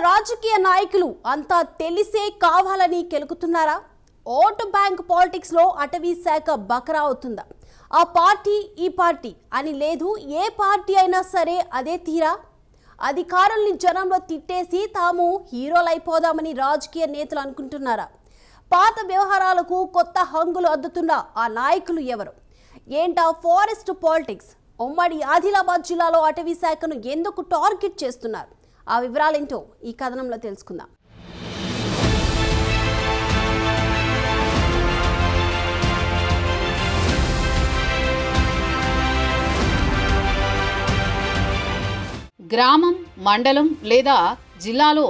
రాజకీయ నాయకులు అంతా తెలిసే కావాలని కెలుకుతున్నారా? ఓటు బ్యాంక్ పాలిటిక్స్ లో అటవీ శాఖ బకరా అవుతుందా? ఆ పార్టీ ఈ పార్టీ అని లేదు, ఏ పార్టీ అయినా సరే అదే తీరా. అధికారుల్ని జనంలో తిట్టేసి తాము హీరోలైపోదామని రాజకీయ నేతలు అనుకుంటున్నారా? పాత వ్యవహారాలకు కొత్త హంగులు అద్దుతున్న ఆ నాయకులు ఎవరు? ఏంటా ఫారెస్ట్ పాలిటిక్స్? ఉమ్మడి ఆదిలాబాద్ జిల్లాలో అటవీ శాఖను ఎందుకు టార్గెట్ చేస్తున్నారు? ఆ వివరాలేంటో ఈ కథనంలో తెలుసుకుందాం. గ్రామం, మండలం లేదా జిల్లాలో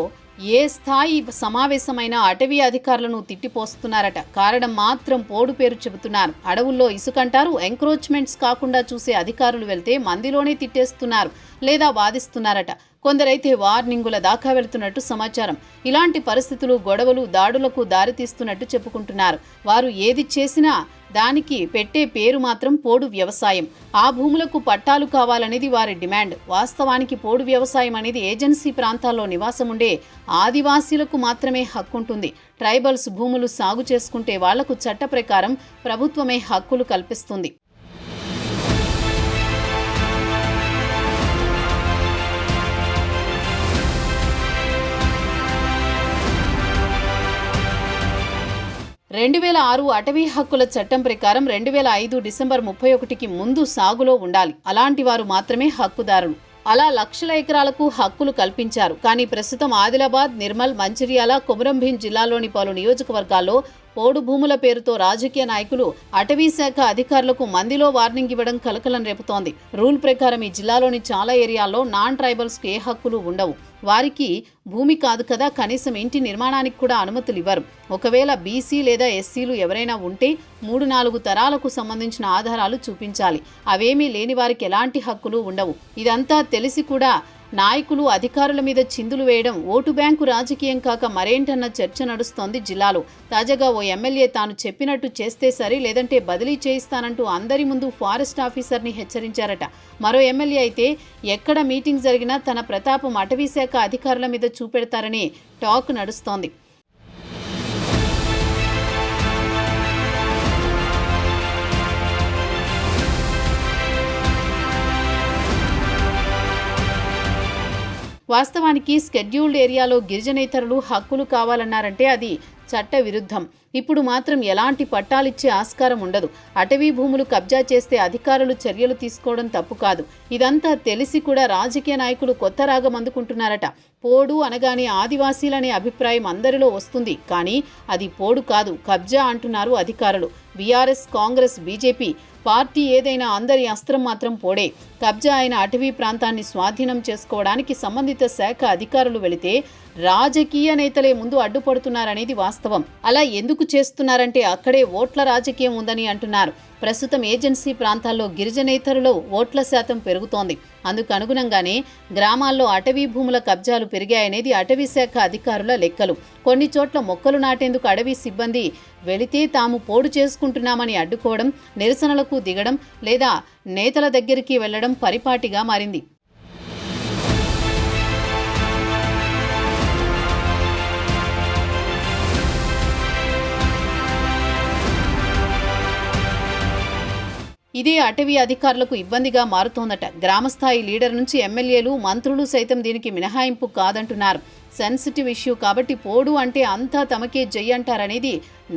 ఏ స్థాయి సమావేశమైన అటవీ అధికారులను తిట్టిపోస్తున్నారట. కారణం మాత్రం పోడు పేరు చెబుతున్నారు. అడవుల్లో ఇసుకంటారు. ఎంక్రోచ్మెంట్స్ కాకుండా చూసే అధికారులు వెళ్తే మందిలోనే తిట్టేస్తున్నారు లేదా వాదిస్తున్నారట. కొందరైతే వార్నింగుల దాకా వెళ్తున్నట్టు సమాచారం. ఇలాంటి పరిస్థితులు గొడవలు, దాడులకు దారితీస్తున్నట్టు చెప్పుకుంటున్నారు. వారు ఏది చేసినా దానికి పెట్టే పేరు మాత్రం పోడు వ్యవసాయం. ఆ భూములకు పట్టాలు కావాలనేది వారి డిమాండ్. వాస్తవానికి పోడు వ్యవసాయం అనేది ఏజెన్సీ ప్రాంతాల్లో నివాసం ఉండే ఆదివాసీలకు మాత్రమే హక్కుంటుంది. ట్రైబల్స్ భూములు సాగు చేసుకుంటే వాళ్లకు చట్ట ప్రకారం ప్రభుత్వమే హక్కులు కల్పిస్తుంది. (2006) అటవీ హక్కుల చట్టం ప్రకారం 2005 డిసెంబర్ 31కి ముందు సాగులో ఉండాలి. అలాంటి వారు మాత్రమే హక్కుదారులు. అలా లక్షల ఎకరాలకు హక్కులు కల్పించారు. కానీ ప్రస్తుతం ఆదిలాబాద్, నిర్మల్, మంచిర్యాల, కొమురంభీం జిల్లాలోని పలు నియోజకవర్గాల్లో పోడు భూముల పేరుతో రాజకీయ నాయకులు అటవీ శాఖ అధికారులకు మందిలో వార్నింగ్ ఇవ్వడం కలకలం రేపుతోంది. రూల్ ప్రకారం ఈ జిల్లాలోని చాలా ఏరియాల్లో నాన్ ట్రైబల్స్కు ఏ హక్కులు ఉండవు. వారికి భూమి కాదు కదా, కనీసం ఇంటి నిర్మాణానికి కూడా అనుమతులు ఇవ్వరు. ఒకవేళ బీసీ లేదా ఎస్సీలు ఎవరైనా ఉంటే 3-4 తరాలకు సంబంధించిన ఆధారాలు చూపించాలి. అవేమీ లేని వారికి ఎలాంటి హక్కులు ఉండవు. ఇదంతా తెలిసి కూడా నాయకులు అధికారుల మీద చిందులు వేయడం ఓటు బ్యాంకు రాజకీయం కాక మరేంటన్న చర్చ నడుస్తోంది జిల్లాలో. తాజాగా ఓ ఎమ్మెల్యే తాను చెప్పినట్టు చేస్తే సరి, లేదంటే బదిలీ చేయిస్తానంటూ అందరి ముందు ఫారెస్ట్ ఆఫీసర్ని హెచ్చరించారట. మరో ఎమ్మెల్యే అయితే ఎక్కడ మీటింగ్ జరిగినా తన ప్రతాపం అటవీ శాఖ అధికారుల మీద చూపెడతారని టాక్ నడుస్తోంది. వాస్తవానికి స్కెడ్యూల్డ్ ఏరియాలో గిరిజనేతరులు హక్కులు కావాలన్నారంటే అది చట్ట విరుద్ధం. ఇప్పుడు మాత్రం ఎలాంటి పట్టాలిచ్చే ఆస్కారం ఉండదు. అటవీ భూములు కబ్జా చేస్తే అధికారులు చర్యలు తీసుకోవడం తప్పు కాదు. ఇదంతా తెలిసి కూడా రాజకీయ నాయకులు కొత్త రాగం అందుకుంటున్నారట. పోడు అనగానే ఆదివాసీలనే అభిప్రాయం అందరిలో వస్తుంది. కానీ అది పోడు కాదు, కబ్జా అంటున్నారు అధికారులు. బీఆర్ఎస్, కాంగ్రెస్, బీజేపీ పార్టీ ఏదైనా అందరి అస్త్రం మాత్రం పోడే. కబ్జా అయిన అటవీ ప్రాంతాన్ని స్వాధీనం చేసుకోవడానికి సంబంధిత శాఖ అధికారులు వెళితే రాజకీయ నేతలే ముందు అడ్డుపడుతున్నారనేది వాస్తవం. అలా ఎందుకు చేస్తున్నారంటే అక్కడే ఓట్ల రాజకీయం ఉందని అంటున్నారు. ప్రస్తుతం ఏజెన్సీ ప్రాంతాల్లో గిరిజనేతరులో ఓట్ల శాతం పెరుగుతోంది. అందుకు అనుగుణంగానే గ్రామాల్లో అటవీ భూముల కబ్జాలు పెరిగాయనేది అటవీ శాఖ అధికారుల లెక్కలు. కొన్ని చోట్ల మొక్కలు నాటేందుకు అటవీ సిబ్బంది వెళితే తాము పోడు చేసుకుంటున్నామని అడ్డుకోవడం, నిరసనలకు దిగడం లేదా నేతల దగ్గరికి వెళ్లడం పరిపాటిగా మారింది. ఇదే అటవీ అధికారులకు ఇబ్బందిగా మారుతోందట. గ్రామస్థాయి లీడర్ నుంచి ఎమ్మెల్యేలు, మంత్రులు సైతం దీనికి మినహాయింపు కాదంటున్నారు. సెన్సిటివ్ ఇష్యూ కాబట్టి పోడు అంటే అంతా తమకే జై అంటారనేది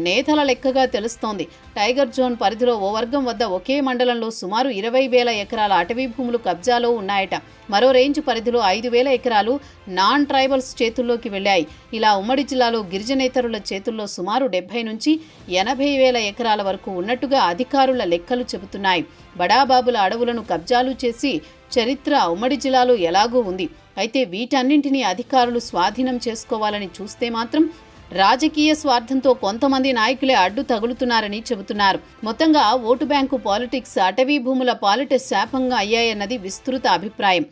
నేతల లెక్కగా తెలుస్తోంది. టైగర్ జోన్ పరిధిలో ఓ వర్గం వద్ద ఒకే మండలంలో సుమారు 20,000 ఎకరాల అటవీ భూములు కబ్జాలో ఉన్నాయట. మరో రేంజ్ పరిధిలో 5,000 ఎకరాలు నాన్ ట్రైబల్స్ చేతుల్లోకి వెళ్లాయి. ఇలా ఉమ్మడి జిల్లాలో గిరిజనేతరుల చేతుల్లో సుమారు 70 నుంచి 80,000 ఎకరాల వరకు ఉన్నట్టుగా అధికారుల లెక్కలు చెబుతున్నాయి. బడాబాబుల అడవులను కబ్జాలు చేసి చరిత్ర ఉమ్మడి జిల్లాలో ఎలాగూ ఉంది. అయితే వీటన్నింటినీ అధికారులు స్వాధీనం చేసుకోవాలని చూస్తే మాత్రం రాజకీయ స్వార్థంతో కొంతమంది నాయకులే అడ్డు తగులుతున్నారని చెబుతున్నారు. మొత్తంగా ఓటు బ్యాంకు పాలిటిక్స్ అటవీ భూముల పాలిట శాపంగా అయ్యాయన్నది విస్తృత అభిప్రాయం.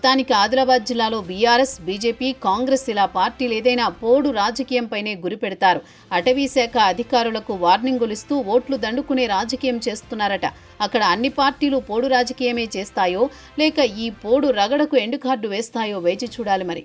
మొత్తానికి ఆదిలాబాద్ జిల్లాలో బీఆర్ఎస్, బీజేపీ, కాంగ్రెస్ ఇలా పార్టీలు ఏదైనా పోడు రాజకీయంపైనే గురి పెడతారు. అటవీ శాఖ అధికారులకు వార్నింగులు ఇస్తూ ఓట్లు దండుకునే రాజకీయం చేస్తున్నారట. అక్కడ అన్ని పార్టీలు పోడు రాజకీయమే చేస్తాయో లేక ఈ పోడు రగడకు ఎండు కార్డు వేస్తాయో వేచి చూడాలి మరి.